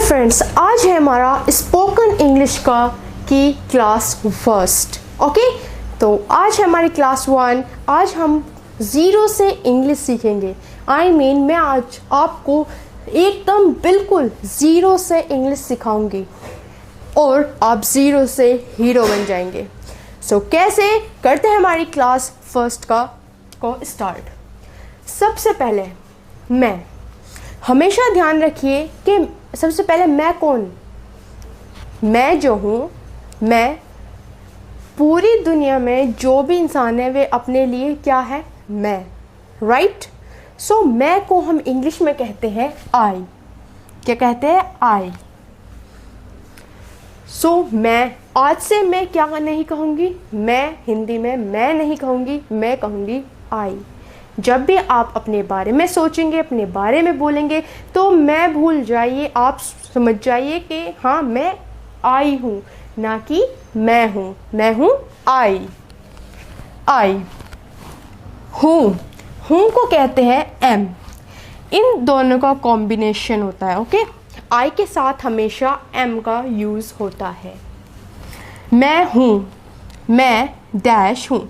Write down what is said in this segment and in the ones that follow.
Friends, आज है हमारा स्पोकन इंग्लिश का की क्लास फर्स्ट। ओके, तो आज है हमारी क्लास 1। आज हम ज़ीरो से इंग्लिश सीखेंगे। मैं आज आपको एकदम बिल्कुल ज़ीरो से इंग्लिश सिखाऊंगी और आप ज़ीरो से हीरो बन जाएंगे। कैसे करते हैं हमारी क्लास फर्स्ट को स्टार्ट। सबसे पहले मैं, हमेशा ध्यान रखिए कि सबसे पहले मैं कौन, मैं जो हूँ, मैं पूरी दुनिया में जो भी इंसान है वे अपने लिए क्या है, मैं, राइट। मैं को हम इंग्लिश में कहते हैं आई। क्या कहते हैं? आई। मैं आज से मैं क्या नहीं कहूँगी, मैं हिंदी में मैं नहीं कहूँगी, मैं कहूँगी आई। जब भी आप अपने बारे में सोचेंगे, अपने बारे में बोलेंगे, तो मैं भूल जाइए, आप समझ जाइए कि हाँ मैं आई हूँ, ना कि मैं हूँ। मैं हूँ आई। आई। हूँ को कहते हैं एम। इन दोनों का कॉम्बिनेशन होता है। ओके, आई के साथ हमेशा एम का यूज़ होता है। मैं हूँ, मैं डैश हूँ,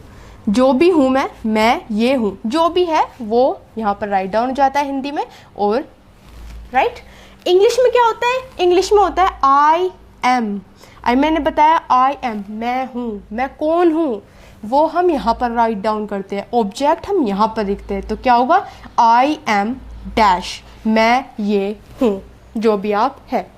जो भी हूँ मैं ये हूँ, जो भी है वो यहाँ पर राइट डाउन हो जाता है हिंदी में। और राइट, इंग्लिश में क्या होता है? इंग्लिश में होता है आई एम। मैंने बताया आई एम, मैं हूँ, मैं कौन हूँ, वो हम यहाँ पर राइट डाउन करते हैं, ऑब्जेक्ट हम यहाँ पर लिखते हैं। तो क्या होगा? आई एम डैश, मैं ये हूँ, जो भी आप है।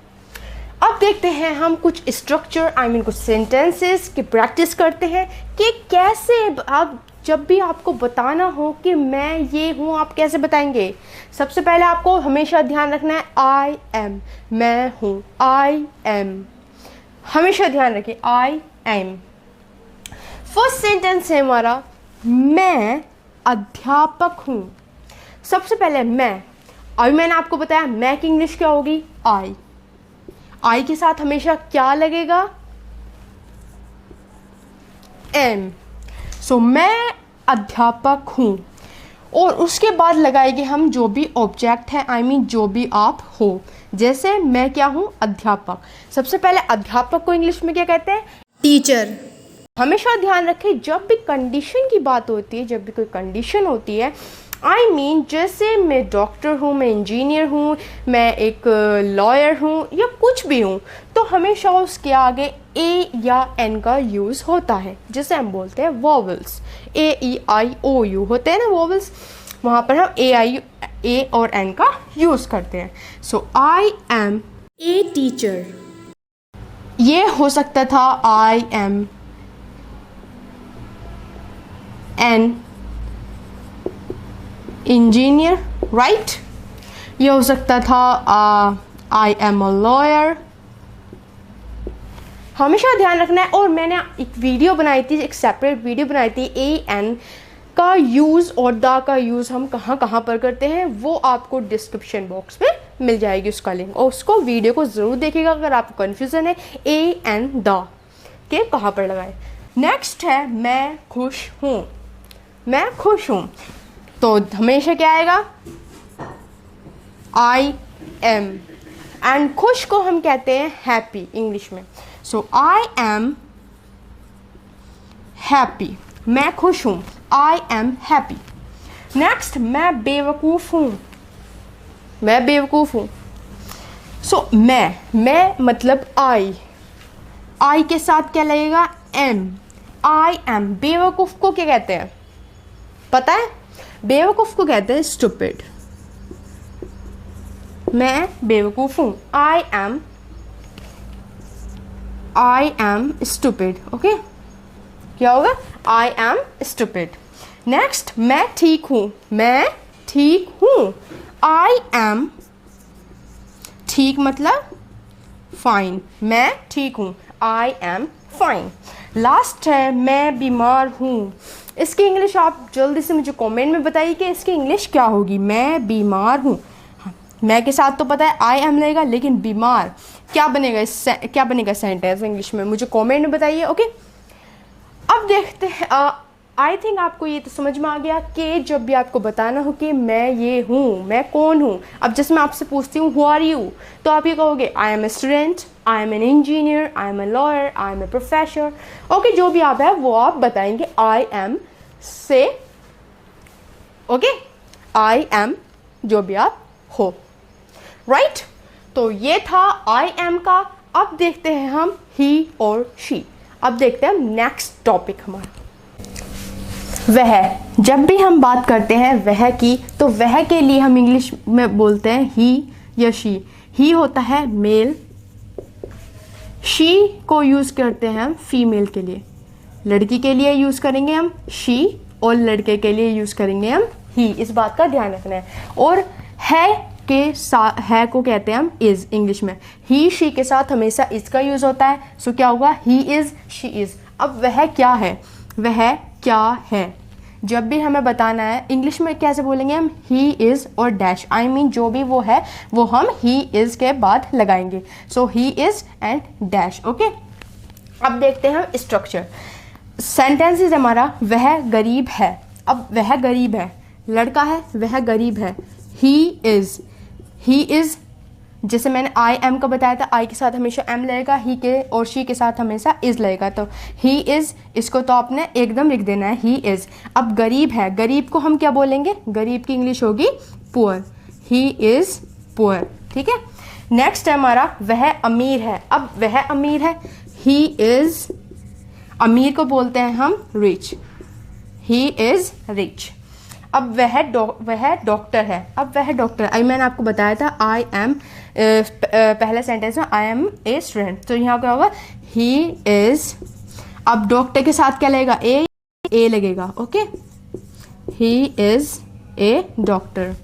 अब देखते हैं हम कुछ स्ट्रक्चर, कुछ सेंटेंसेस की प्रैक्टिस करते हैं कि कैसे आप जब भी आपको बताना हो कि मैं ये हूँ, आप कैसे बताएंगे। सबसे पहले आपको हमेशा ध्यान रखना है आई एम, मैं हूँ, आई एम, हमेशा ध्यान रखिए आई एम। फर्स्ट सेंटेंस है हमारा, मैं अध्यापक हूँ। सबसे पहले मैं, अभी मैंने आपको बताया मैं की इंग्लिश क्या होगी? आई। आई के साथ हमेशा क्या लगेगा? एम। मैं अध्यापक हूँ, और उसके बाद लगाएंगे हम जो भी ऑब्जेक्ट है, जो भी आप हो। जैसे मैं क्या हूँ? अध्यापक। सबसे पहले अध्यापक को इंग्लिश में क्या कहते हैं? टीचर। हमेशा ध्यान रखें जब भी कंडीशन की बात होती है, जब भी कोई कंडीशन होती है, जैसे मैं डॉक्टर हूँ, मैं इंजीनियर हूँ, मैं एक लॉयर हूँ, या कुछ भी हूँ, तो हमेशा उसके आगे ए या एन का यूज़ होता है, जिसे हम बोलते हैं vowels. A E I O you होते हैं ना वॉवल्स, वहाँ पर हम ए और एन का यूज़ करते हैं। आई एम ए टीचर, ये हो सकता था आई एम एन इंजीनियर, राइट। ये हो सकता था आई एम अ लॉयर। हमेशा ध्यान रखना है। और मैंने एक वीडियो बनाई थी, एक सेपरेट वीडियो बनाई थी, ए एन का यूज़ और द का यूज़ हम कहाँ कहाँ पर करते हैं, वो आपको डिस्क्रिप्शन बॉक्स में मिल जाएगी उसका लिंक, और उसको वीडियो को ज़रूर देखिएगा अगर आपको कन्फ्यूज़न है ए एन द के कहाँ पर लगाए। नेक्स्ट है मैं खुश हूँ। मैं खुश हूँ, तो हमेशा क्या आएगा? I am. एंड खुश को हम कहते हैं हैप्पी इंग्लिश में। आई एम हैप्पी, मैं खुश हूँ, आई एम हैप्पी। नेक्स्ट, मैं बेवकूफ़ हूँ। मैं बेवकूफ़ हूँ। मैं मतलब आई के साथ क्या लगेगा? एम। I am. बेवकूफ़ को क्या कहते हैं पता है? बेवकूफ़ को कहते हैं स्टूपिड। मैं बेवकूफ़ हूँ, आई एम स्टूपिड। ओके, क्या होगा? I am stupid. नेक्स्ट, मैं ठीक हूँ। मैं ठीक हूँ, आई एम ठीक मतलब फाइन। मैं ठीक हूँ, आई एम फाइन। लास्ट है मैं बीमार हूँ। इसकी इंग्लिश आप जल्दी से मुझे कमेंट में बताइए कि इसकी इंग्लिश क्या होगी। मैं बीमार हूँ, मैं के साथ तो पता है आई एम लगेगा, लेकिन बीमार क्या बनेगा? क्या बनेगा सेंटेंस इंग्लिश में? मुझे कमेंट में बताइए। ओके, अब देखते हैं आई थिंक आपको ये तो समझ में आ गया कि जब भी आपको बताना हो कि मैं ये हूँ, मैं कौन हूँ। अब जैसे मैं आपसे पूछती हूँ हु आर यू, तो आप ये कहोगे I am a student, I am an engineer, I am a lawyer, I am a professor. Okay, जो भी आप है वो आप बताएंगे आई एम से। ओके, आई एम जो भी आप हो, राइट। तो ये था आई एम का। अब देखते हैं हम ही और शी। अब देखते हैं नेक्स्ट टॉपिक हमारा वह। जब भी हम बात करते हैं वह की, तो वह के लिए हम इंग्लिश में बोलते हैं ही या शी। ही होता है मेल, शी को यूज़ करते हैं हम फीमेल के लिए। लड़की के लिए यूज़ करेंगे हम शी और लड़के के लिए यूज़ करेंगे हम ही। इस बात का ध्यान रखना है। और है के साथ है को कहते हैं हम इज़ इंग्लिश में। ही शी के साथ हमेशा इज़ का यूज़ होता है। सो क्या होगा, ही इज़, शी इज़। अब वह क्या है, वह क्या है जब भी हमें बताना है इंग्लिश में कैसे बोलेंगे हम, ही इज़ और डैश। आई मीन जो भी वो है वो हम ही इज़ के बाद लगाएंगे। So he is and dash. Okay, अब देखते हैं हम स्ट्रक्चर। सेंटेंसेस हमारा वह गरीब है। अब वह गरीब है, लड़का है, वह गरीब है। ही इज़, ही इज़ जैसे मैंने आई एम का बताया था, आई के साथ हमेशा एम लगेगा, ही के और शी के साथ हमेशा इज़ लगेगा। तो ही इज़, इसको तो आपने एकदम लिख देना है, ही इज़। अब गरीब है, गरीब को हम क्या बोलेंगे, गरीब की इंग्लिश होगी पुअर। He is poor. ठीक है, नेक्स्ट है हमारा वह अमीर है। अब वह अमीर है, ही इज़, अमीर को बोलते हैं हम रिच। He is rich. अब वह डॉक्टर है। अब वह डॉक्टर, आई मैंने आपको बताया था आई एम, पहले सेंटेंस में आई एम ए स्टूडेंट, तो यहाँ क्या होगा, ही इज़। अब डॉक्टर के साथ क्या लगेगा, ए लगेगा। Okay, he is a doctor.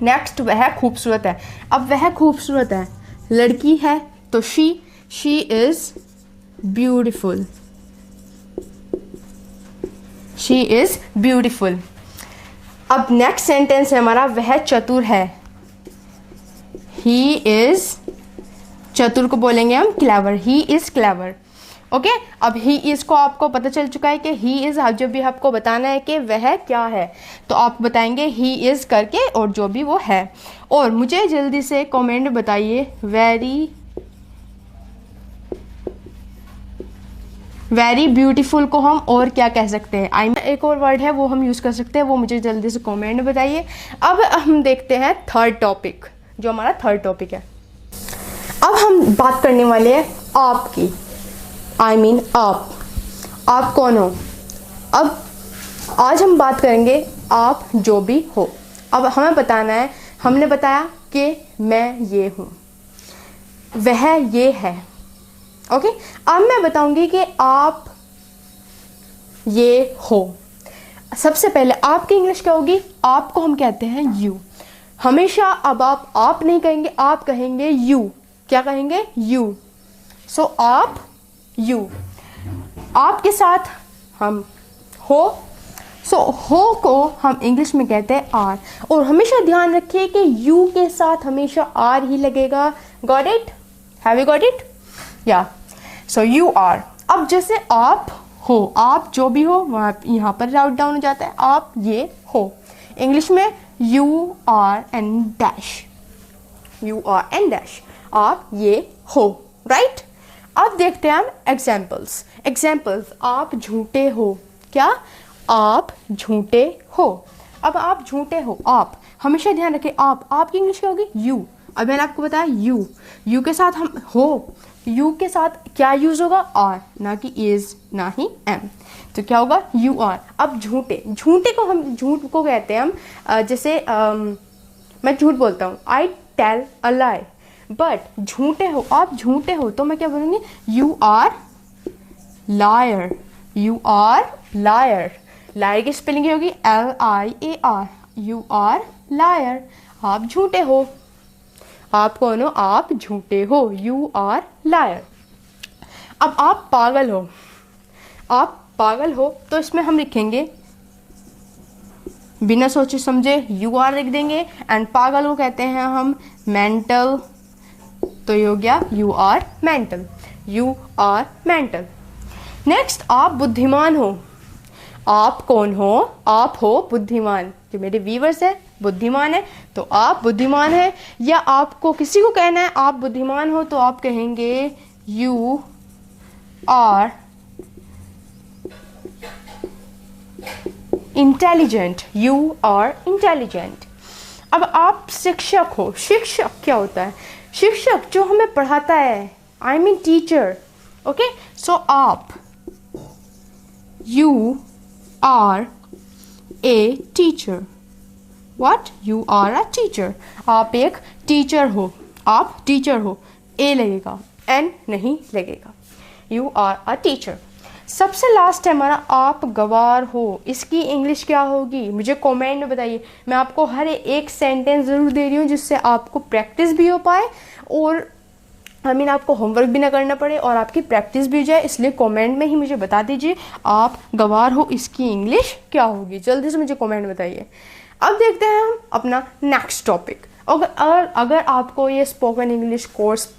Next वह खूबसूरत है। अब वह खूबसूरत है, लड़की है तो she is beautiful. She is beautiful. अब नेक्स्ट सेंटेंस है हमारा वह चतुर है। ही इज़, चतुर को बोलेंगे हम clever. He is clever. Okay, अब ही इज़ को आपको पता चल चुका है कि ही इज़, जब भी आपको बताना है कि वह क्या है तो आप बताएंगे ही इज़ करके और जो भी वो है। और मुझे जल्दी से कमेंट में बताइए वेरी ब्यूटीफुल को हम और क्या कह सकते हैं। आई एक और वर्ड है वो हम यूज़ कर सकते हैं, वो मुझे जल्दी से कमेंट में बताइए। अब हम देखते हैं थर्ड टॉपिक, जो हमारा थर्ड टॉपिक है। अब हम बात करने वाले हैं आपकी, आई मीन आप कौन हो। अब आज हम बात करेंगे आप जो भी हो। अब हमें बताना है, हमने बताया कि मैं ये हूँ, वह ये है। ओके, अब मैं बताऊंगी कि आप ये हो। सबसे पहले आपकी इंग्लिश क्या होगी, आपको हम कहते हैं यू हमेशा। अब आप नहीं कहेंगे, आप कहेंगे यू। क्या कहेंगे, यू। सो आप, यू। आपके साथ हम हो। सो हो को हम इंग्लिश में कहते हैं आर। और हमेशा ध्यान रखिए कि यू के साथ हमेशा आर ही लगेगा। Got it? Have you got it? या, सो यू आर। अब जैसे आप हो, आप जो भी हो वहाँ यहाँ पर राउट डाउन हो जाता है, आप ये हो। इंग्लिश में you are and dash, you are and dash, आप ये हो, राइट। अब देखते हैं हम एग्जाम्पल्स। आप झूठे हो। क्या? आप झूठे हो। अब आप झूठे हो, आप हमेशा ध्यान रखें, आपकी इंग्लिश क्या होगी, यू। अब मैंने आपको बताया यू के साथ हम हो, यू के साथ क्या यूज होगा, आर, ना कि इज, ना ही एम। तो क्या होगा, यू आर। अब झूठे को हम, झूठ को कहते हैं हम, जैसे मैं झूठ बोलता हूँ, I tell a lie. But झूठे हो, आप झूठे हो, तो मैं क्या बोलूँगी, you are liar. You are liar. Liar की स्पेलिंग होगी LIAR। You are liar. आप झूठे हो। आप कौन हो, आप झूठे हो, यू आर लायर। अब आप पागल हो। आप पागल हो तो इसमें हम लिखेंगे, बिना सोचे समझे यू आर लिख देंगे। एंड पागल को कहते हैं हम मेंटल। तो ये हो गया you are mental, you are mental. Next, आप बुद्धिमान हो। आप कौन हो? आप हो बुद्धिमान। जो मेरे व्यूअर्स है बुद्धिमान है, तो आप बुद्धिमान है। या आपको किसी को कहना है आप बुद्धिमान हो, तो आप कहेंगे you are intelligent. You are intelligent. अब आप शिक्षक हो। शिक्षक क्या होता है? शिक्षक जो हमें पढ़ाता है, I mean teacher. Okay, so आप, you are a teacher. What? You are a teacher. आप एक टीचर हो। आप टीचर हो। ए लगेगा, एन नहीं लगेगा। You are a teacher. सबसे लास्ट है हमारा आप गवार हो। इसकी इंग्लिश क्या होगी? मुझे कमेंट में बताइए। मैं आपको हर एक सेंटेंस ज़रूर दे रही हूँ जिससे आपको प्रैक्टिस भी हो पाए और आपको होमवर्क भी ना करना पड़े और आपकी प्रैक्टिस भी हो जाए। इसलिए कमेंट में ही मुझे बता दीजिए आप गवार हो इसकी इंग्लिश क्या होगी। जल्दी से मुझे कमेंट बताइए। अब देखते हैं हम अपना नेक्स्ट टॉपिक। अगर आपको ये spoken English course,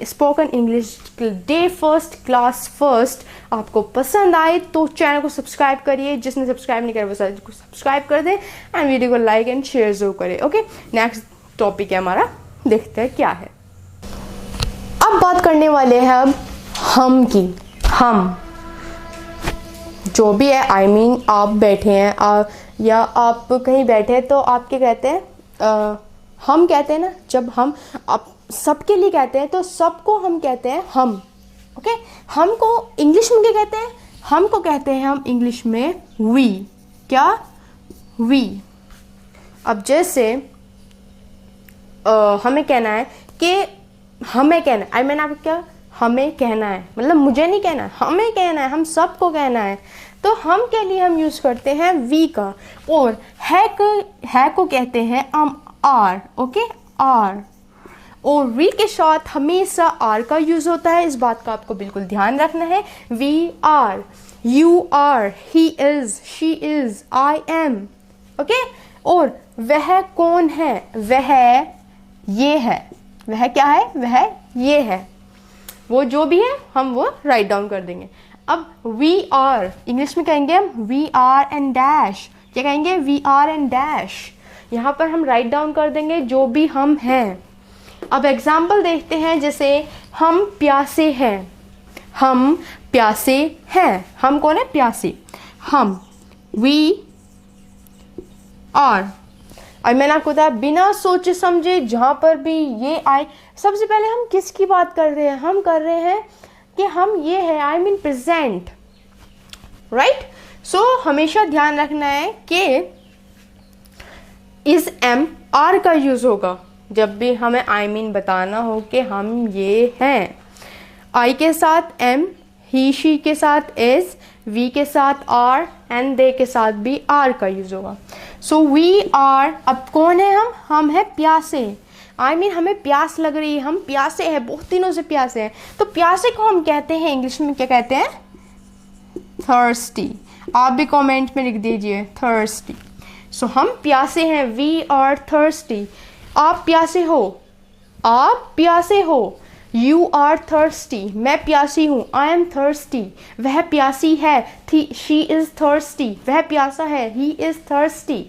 spoken English day first class first आपको पसंद आए तो चैनल को सब्सक्राइब करिए। जिसने सब्सक्राइब नहीं करा वो चैनल को सब्सक्राइब कर दें एंड वीडियो को लाइक एंड शेयर जरूर करें। ओके, नेक्स्ट टॉपिक है हमारा, देखते हैं क्या है। अब बात करने वाले हैं अब हम की। हम जो भी है, आप बैठे हैं या आप कहीं बैठे हैं तो आप क्या कहते हैं? हम कहते हैं ना, जब हम आप सबके लिए कहते हैं तो सबको हम कहते हैं हम। ओके, हमको इंग्लिश में क्या कहते हैं? हमको कहते हैं हम इंग्लिश में वी। क्या? वी। अब जैसे हमें कहना है कि हमें कहना है, आपको क्या हमें कहना है, मतलब मुझे नहीं कहना है, हमें कहना है, हम सबको कहना है। तो हम के लिए हम यूज़ करते हैं वी का। और है को कहते हैं हम आर। Okay, are. और वी के साथ हमेशा आर का यूज़ होता है। इस बात का आपको बिल्कुल ध्यान रखना है। We are, you are, he is, she is, I am. Okay, और वह कौन है? वह ये है। वह क्या है? वह ये है। वो जो भी है हम वो राइट डाउन कर देंगे। अब वी आर इंग्लिश में कहेंगे हम वी आर एंड डैश। क्या कहेंगे? We are and dash. यहाँ पर हम राइट डाउन कर देंगे जो भी हम हैं। अब एग्जाम्पल देखते हैं, जैसे हम प्यासे हैं। हम प्यासे हैं। हम कौन है? प्यासे। हम, वी आर। और मैंने आपको बताया बिना सोचे समझे जहाँ पर भी ये आए, सबसे पहले हम किसकी बात कर रहे हैं? हम कर रहे हैं कि हम ये है, प्रेजेंट। राइट? सो हमेशा ध्यान रखना है कि इस एम आर का यूज़ होगा जब भी हमें बताना हो कि हम ये हैं। आई के साथ एम, ही शी के साथ इज, वी के साथ आर एंड दे के साथ भी आर का यूज़ होगा। So we are. अब कौन है हम? हम है प्यासे। हमें प्यास लग रही है, हम प्यासे हैं, बहुत दिनों से प्यासे हैं। तो प्यासे को हम कहते हैं इंग्लिश में क्या कहते हैं? थर्स्टी। आप भी कमेंट में लिख दीजिए थर्स्टी। सो हम प्यासे हैं, वी आर थर्स्टी। आप प्यासे हो। आप प्यासे हो। You are thirsty. मैं प्यासी हूँ, आई एम थर्स्टी। वह प्यासी है, शी इज़ थर्स्टी। वह प्यासा है, ही इज़ थर्स्टी।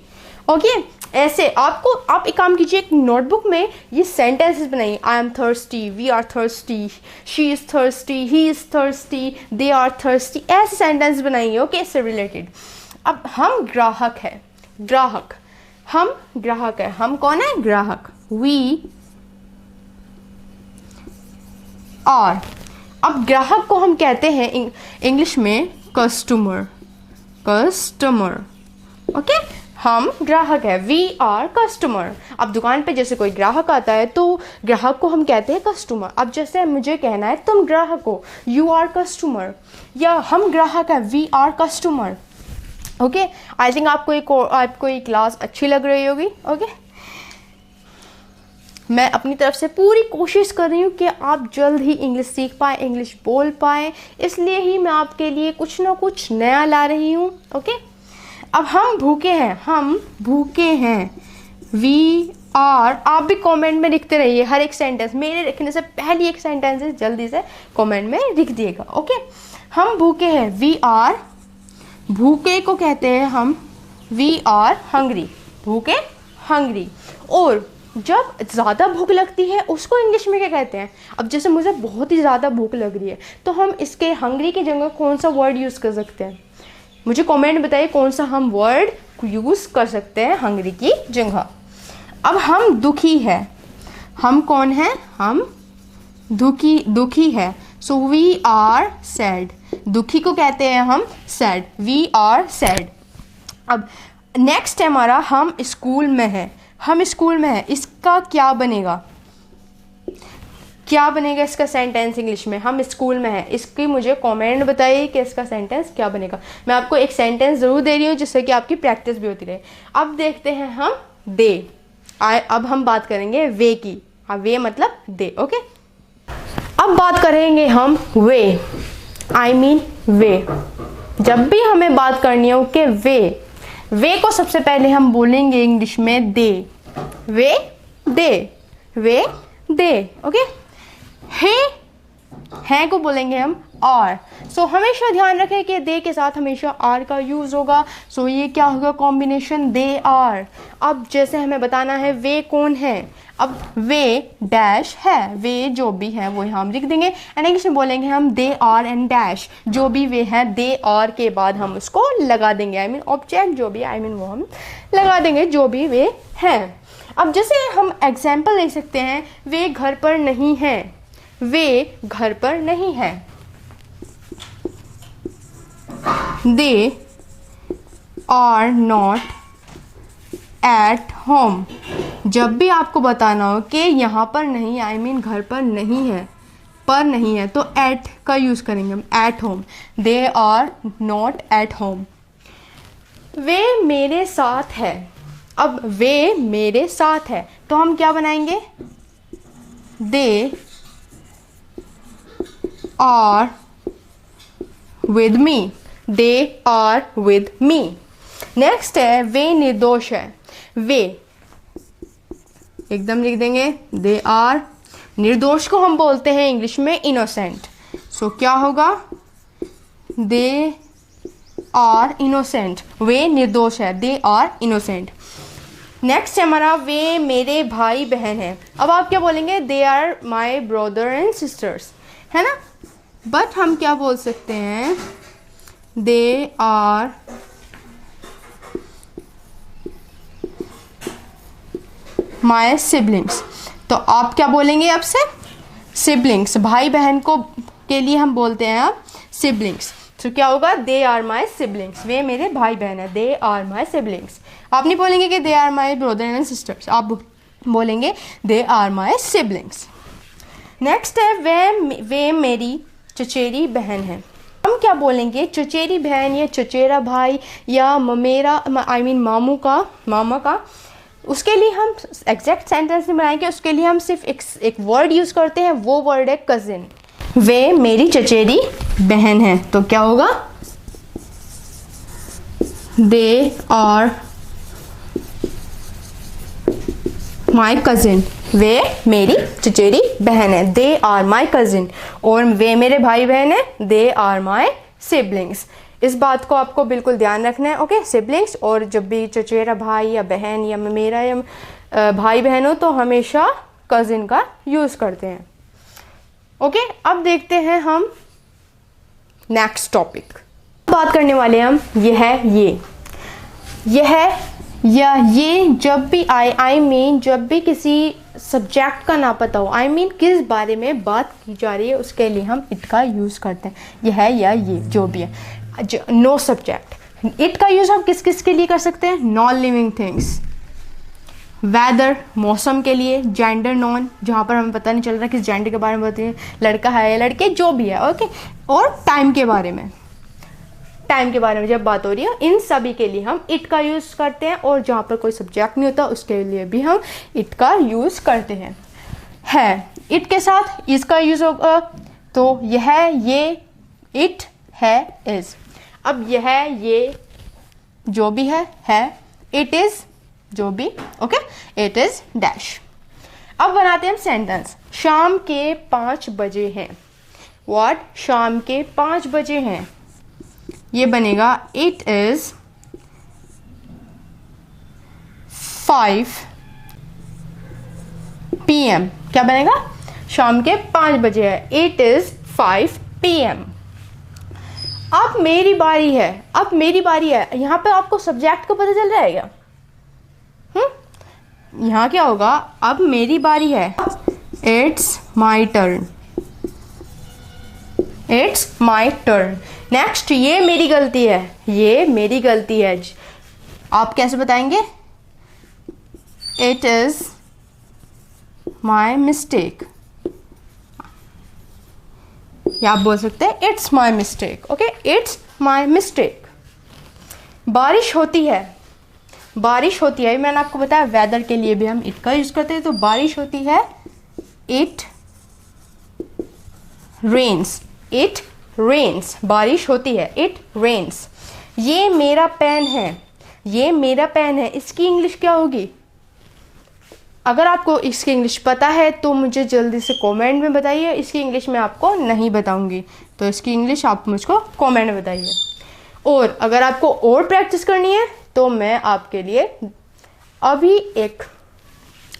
ओके, ऐसे आप एक काम कीजिए, एक नोटबुक में ये सेंटेंसेस बनाइए। I am thirsty, we are thirsty, she is thirsty, he is thirsty, they are thirsty. ऐसे सेंटेंस बनाइए। ओके, इससे रिलेटेड। अब हम ग्राहक है। ग्राहक, हम ग्राहक है। हम कौन है? ग्राहक। We are. अब ग्राहक को हम कहते हैं इंग्लिश में कस्टमर। कस्टमर। ओके, हम ग्राहक है, वी आर कस्टमर। अब दुकान पे जैसे कोई ग्राहक आता है तो ग्राहक को हम कहते हैं कस्टमर। अब जैसे मुझे कहना है तुम ग्राहक हो, यू आर कस्टमर, या हम ग्राहक है, we are customer. Okay, I think आपको ये क्लास अच्छी लग रही होगी। ओके, मैं अपनी तरफ से पूरी कोशिश कर रही हूँ कि आप जल्द ही इंग्लिश सीख पाएँ, इंग्लिश बोल पाएँ। इसलिए ही मैं आपके लिए कुछ ना कुछ नया ला रही हूँ। ओके, अब हम भूखे हैं। हम भूखे हैं, वी आर। आप भी कमेंट में लिखते रहिए हर एक सेंटेंस। मेरे लिखने से पहले एक सेंटेंस है, जल्दी से कमेंट में लिख दिएगा। ओके, हम भूखे हैं, वी आर भूखे को कहते हैं हम वी आर हंग्री, भूखे हंग्री। और जब ज़्यादा भूख लगती है उसको इंग्लिश में क्या कहते हैं? अब जैसे मुझे बहुत ही ज़्यादा भूख लग रही है तो हम इसके हंग्री की जगह कौन सा वर्ड यूज़ कर सकते हैं? मुझे कमेंट बताइए कौन सा हम वर्ड यूज़ कर सकते हैं हंग्री की जगह। अब हम दुखी है, हम कौन हैं? हम दुखी है, सो वी आर सैड। दुखी को कहते हैं हम सैड, वी आर सैड। अब नेक्स्ट है हमारा हम स्कूल में है, हम स्कूल में है, इसका क्या बनेगा? क्या बनेगा इसका सेंटेंस इंग्लिश में? हम स्कूल में है, इसकी मुझे कमेंट बताइए कि इसका सेंटेंस क्या बनेगा। मैं आपको एक सेंटेंस ज़रूर दे रही हूँ जिससे कि आपकी प्रैक्टिस भी होती रहे। अब देखते हैं हम दे। अब हम बात करेंगे वे की। वे मतलब दे, ओके। अब बात करेंगे हम वे, आई मीन वे। जब भी हमें बात करनी हो कि वे को सबसे पहले हम बोलेंगे इंग्लिश में दे, वे दे, ओके। है को बोलेंगे हम आर। सो हमेशा ध्यान रखें कि दे के साथ हमेशा आर का यूज़ होगा। सो ये क्या होगा? Combination they are. अब जैसे हमें बताना है वे कौन है, अब वे डैश है, वे जो भी है वो हम लिख देंगे एंड इंग्लिश में बोलेंगे हम दे आर एंड डैश। जो भी वे हैं दे आर के बाद हम उसको लगा देंगे, आई मीन ऑब्जेक्ट जो भी, आई मीन वो हम लगा देंगे जो भी वे हैं। अब जैसे हम एग्जाम्पल ले सकते हैं, वे घर पर नहीं है, वे घर पर नहीं है। They are not at home. जब भी आपको बताना हो कि यहाँ पर नहीं, आई मीन घर पर नहीं है, पर नहीं है, तो एट का यूज़ करेंगे हम, at home. They are not at home. वे मेरे साथ है। अब वे मेरे साथ है तो हम क्या बनाएंगे? They are with me, they are with me. Next है वे निर्दोष है। वे एकदम लिख देंगे, दे आर। निर्दोष को हम बोलते हैं इंग्लिश में इनोसेंट। सो क्या होगा? दे आर इनोसेंट, वे निर्दोष है, दे आर इनोसेंट। नेक्स्ट है हमारा वे मेरे भाई बहन है। अब आप क्या बोलेंगे? They are my brother and sisters, है ना। बट हम क्या बोल सकते हैं? They are my siblings. तो आप क्या बोलेंगे अब से? सिबलिंग्स। भाई बहन को के लिए हम बोलते हैं अब सिबलिंग्स। तो क्या होगा? दे आर माई सिबलिंग्स, वे मेरे भाई बहन है, दे आर माई सिबलिंग्स। आप नहीं बोलेंगे कि they are my brother and sisters, आप बोलेंगे they are my siblings. Next है वे मेरी चचेरी बहन है। हम क्या बोलेंगे? चचेरी बहन या चचेरा भाई या ममेरा, आई मीन मामू का, मामा का। उसके लिए हम एग्जैक्ट सेंटेंस नहीं बनाएंगे, उसके लिए हम सिर्फ एक वर्ड यूज़ करते हैं, वो वर्ड है कजिन। वे मेरी चचेरी बहन है तो क्या होगा? दे आर माई कजिन, वे मेरी चचेरी बहन है, दे आर माई कजिन। और वे मेरे भाई बहन है, दे आर माई सिबलिंग्स। इस बात को आपको बिल्कुल ध्यान रखना है, ओके। सिबलिंग्स, और जब भी चचेरा भाई या बहन या मेरा या भाई बहन हो तो हमेशा कजिन का यूज़ करते हैं, ओके। अब देखते हैं हम नेक्स्ट टॉपिक। बात करने वाले हम यह या ये जब भी आई मीन जब भी किसी सब्जेक्ट का ना पता हो, आई मीन किस बारे में बात की जा रही है, उसके लिए हम इट का यूज़ करते हैं। यह है या ये जो भी है, नो सब्जेक्ट। इट का यूज़ हम किस किस के लिए कर सकते हैं? नॉन लिविंग थिंग्स, वेदर मौसम के लिए, जेंडर नॉन जहाँ पर हमें पता नहीं चल रहा किस जेंडर के बारे में बताते हैं, लड़का है या लड़के जो भी है, ओके। और टाइम के बारे में, टाइम के बारे में जब बात हो रही है, इन सभी के लिए हम इट का यूज़ करते हैं। और जहाँ पर कोई सब्जेक्ट नहीं होता उसके लिए भी हम इट का यूज़ करते हैं। है इट के साथ इसका यूज़ होगा, तो यह, ये, इट, है, इज़। अब यह, ये जो भी है, इट इज़ जो भी, ओके, इट इज़ डैश। अब बनाते हैं हम सेंटेंस। शाम के 5 बजे हैं। व्हाट? शाम के 5 बजे हैं। ये बनेगा इट इज़ 5 PM। क्या बनेगा? शाम के 5 बजे है। It is 5 PM। अब मेरी बारी है, अब मेरी बारी है। यहाँ पे आपको सब्जेक्ट को पता चल रहा है क्या? यहाँ क्या होगा? अब मेरी बारी है। It's my turn. It's my turn. Next, ये मेरी गलती है, ये मेरी गलती है। आप कैसे बताएंगे? इट इज़ माई मिस्टेक, या आप बोल सकते हैं it's my mistake. Okay, it's my mistake. बारिश होती है, बारिश होती है। मैंने आपको बताया वेदर के लिए भी हम इट का यूज़ करते हैं। तो बारिश होती है, इट रेन्स। It rains. बारिश होती है, इट रेन्स। ये मेरा पेन है, ये मेरा पेन है। इसकी इंग्लिश क्या होगी? अगर आपको इसकी इंग्लिश पता है तो मुझे जल्दी से कमेंट में बताइए। इसकी इंग्लिश मैं आपको नहीं बताऊंगी, तो इसकी इंग्लिश आप मुझको कमेंट में बताइए। और अगर आपको और प्रैक्टिस करनी है तो मैं आपके लिए अभी एक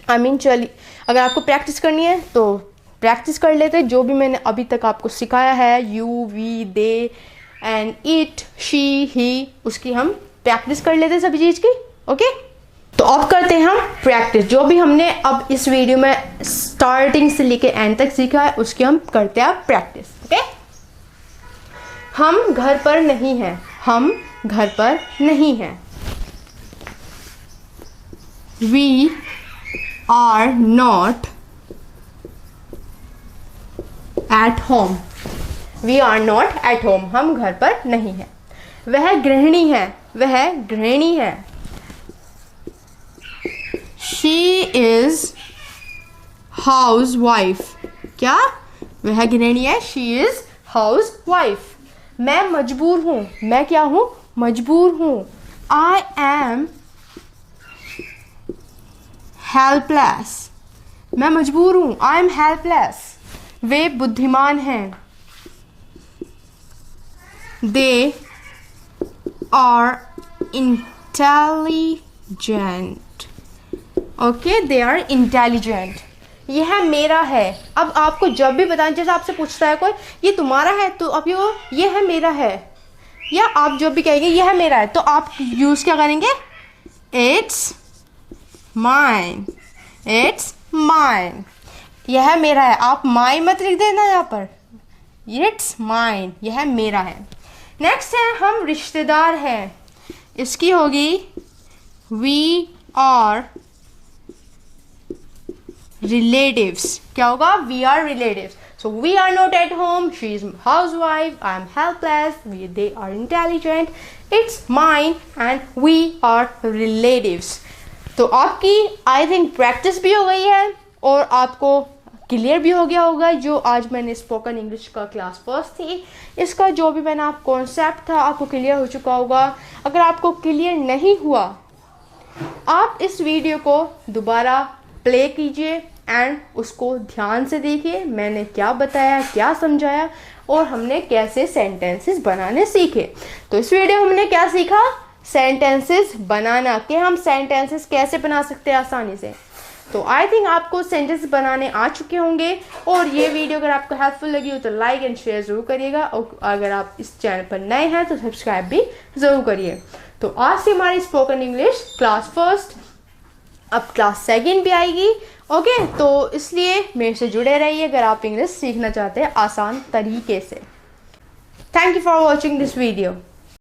चलिए, अगर आपको प्रैक्टिस करनी है तो प्रैक्टिस कर लेते हैं। जो भी मैंने अभी तक आपको सिखाया है, you, we, they and it, she, he, उसकी हम प्रैक्टिस कर लेते हैं सभी चीज़ की। ओके, तो अब करते हैं हम प्रैक्टिस। जो भी हमने अब इस वीडियो में स्टार्टिंग से लेके एंड तक सीखा है उसकी हम करते हैं प्रैक्टिस। ओके, हम घर पर नहीं हैं, हम घर पर नहीं हैं। We are not at home. We are not at home. हम घर पर नहीं हैं। वह गृहिणी है, वह गृहिणी है। She is housewife. क्या? वह गृहिणी है, she is housewife. मैं मजबूर हूँ, मैं क्या हूँ? मजबूर हूँ। I am helpless. मैं मजबूर हूँ, I am helpless. वे बुद्धिमान हैं। They are intelligent. Okay, they are intelligent. यह मेरा है। अब आपको जब भी बताएं, जैसे आपसे पूछता है कोई ये तुम्हारा है, तो अब ये है मेरा है, या आप जब भी कहेंगे यह मेरा है तो आप यूज़ क्या करेंगे? It's mine, it's mine. यह मेरा है, आप माई मत लिख देना यहाँ पर, इट्स माइन, यह मेरा है। नेक्स्ट है हम रिश्तेदार हैं। इसकी होगी वी आर रिलेटिव्स। क्या होगा? We are relatives. So we are not at home. She is housewife. I am helpless. They are intelligent. It's mine and we are relatives. तो आपकी आई थिंक प्रैक्टिस भी हो गई है और आपको क्लियर भी हो गया होगा। जो आज मैंने स्पोकन इंग्लिश का क्लास फर्स्ट थी, इसका जो भी मैंने आप कॉन्सेप्ट था आपको क्लियर हो चुका होगा। अगर आपको क्लियर नहीं हुआ, आप इस वीडियो को दोबारा प्ले कीजिए एंड उसको ध्यान से देखिए। मैंने क्या बताया, क्या समझाया और हमने कैसे सेंटेंसेस बनाने सीखे। तो इस वीडियो में हमने क्या सीखा? सेंटेंसेस बनाना, कि हम सेंटेंसेस कैसे बना सकते हैं आसानी से। तो आई थिंक आपको सेंटेंस बनाने आ चुके होंगे। और ये वीडियो अगर आपको हेल्पफुल लगी हो तो लाइक एंड शेयर ज़रूर करिएगा। और अगर आप इस चैनल पर नए हैं तो सब्सक्राइब भी ज़रूर करिए। तो आज से हमारी स्पोकन इंग्लिश क्लास फर्स्ट, अब क्लास सेकेंड भी आएगी। ओके, तो इसलिए मेरे से जुड़े रहिए अगर आप इंग्लिश सीखना चाहते हैं आसान तरीके से। Thank you for watching this video.